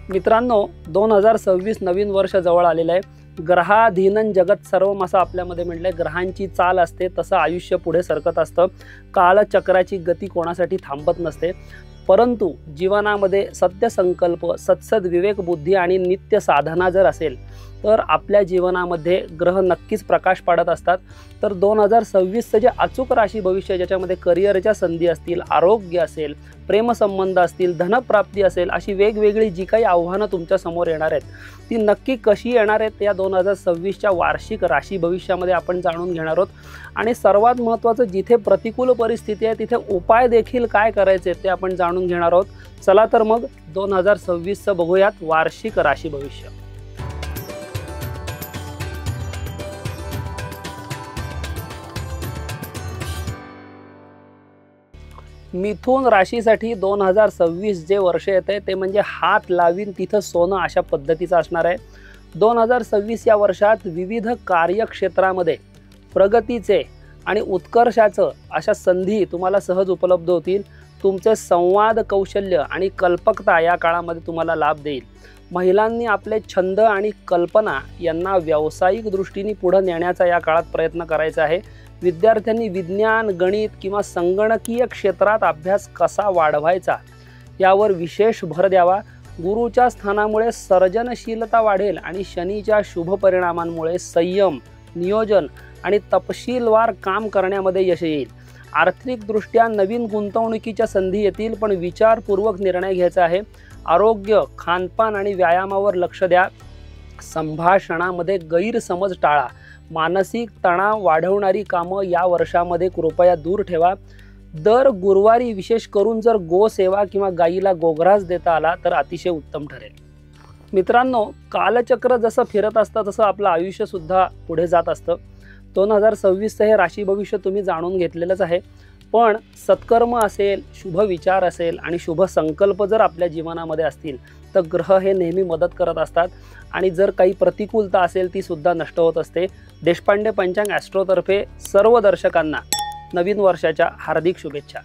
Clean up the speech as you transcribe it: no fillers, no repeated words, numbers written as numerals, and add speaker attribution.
Speaker 1: मित्रांनो, 2026 नवीन वर्ष जवळ आलेलं आहे. ग्रहाधीनं जगत सर्वम असं आपल्यामध्ये म्हटलंय. ग्रहांची चाल असते तसं आयुष्य पुढे सरकत असतं. कालचक्राची गती कोणासाठी थांबत नसते. परंतु जीवनामध्ये सत्यसंकल्प, सत्सद विवेक बुद्धी आणि नित्य साधना जर असेल तर आपल्या जीवनामध्ये ग्रह नक्कीच प्रकाश पाडत असतात. तर 2026चं जे अचूक राशी भविष्य, ज्याच्यामध्ये करिअरच्या संधी असतील, आरोग्य असेल, प्रेमसंबंध असतील, धनप्राप्ती असेल, अशी वेगवेगळी जी काही आव्हानं तुमच्या समोर येणार आहेत ती नक्की कशी येणार आहेत या 2026च्या वार्षिक राशी भविष्यामध्ये आपण जाणून घेणार आहोत. आणि सर्वात महत्त्वाचं, जिथे प्रतिकूल परिस्थिती आहे तिथे उपाय देखील काय करायचे ते आपण जाणून घेणार आहोत. चला तर मग 2026चं बघूयात वार्षिक राशी भविष्य. मिथुन राशीसाठी 2026 जे वर्ष येते ते म्हणजे हात लावीन तिथं सोनं अशा पद्धतीचं असणार आहे. 2026 या वर्षात विविध कार्यक्षेत्रामध्ये प्रगतीचे आणि उत्कर्षाचं अशा संधी तुम्हाला सहज उपलब्ध होतील. तुमचे संवाद कौशल्य आणि कल्पकता या काळामध्ये तुम्हाला लाभ देईल. महिलांनी आपले छंद आणि कल्पना यांना व्यावसायिक दृष्टीने पुढे नेण्याचा या काळात प्रयत्न करायचा आहे. विद्यार्थ्यांनी विज्ञान, गणित किंवा संगणकीय क्षेत्रात अभ्यास कसा वाढवायचा यावर विशेष भर द्यावा. गुरुच्या स्थानामुळे सर्जनशीलता वाढेल आणि शनीच्या शुभ परिणामांमुळे संयम, नियोजन आणि तपशीलवार काम करण्यामध्ये यश येईल. आर्थिकदृष्ट्या नवीन गुंतवणुकीच्या संधी येतील, पण विचारपूर्वक निर्णय घ्यायचा आहे. आरोग्य, खानपान आणि व्यायामावर लक्ष द्या. संभाषणामध्ये गैरसमज टाळा. मानसिक तणाव वाढवणारी कामं या वर्षामध्ये कृपया दूर ठेवा. दर गुरुवारी विशेष करून जर गोसेवा किंवा गायीला गोग्रास देता आला तर अतिशय उत्तम ठरेल. मित्रांनो, कालचक्र जसं फिरत असतं तसं आपलं आयुष्यसुद्धा पुढे जात असतं. 2026चं हे राशी भविष्य तुम्ही जाणून घेतलेलंच आहे. पण सत्कर्म असेल, शुभ विचार असेल आणि शुभ संकल्प जर आपल्या जीवनामध्ये असतील तर ग्रह हे नेहमी मदत करत असतात. आणि जर काही प्रतिकूलता असेल ती सुद्धा नष्ट होत असते. देशपांडे पंचांग ॲस्ट्रोतर्फे सर्व दर्शकांना नवीन वर्षाच्या हार्दिक शुभेच्छा.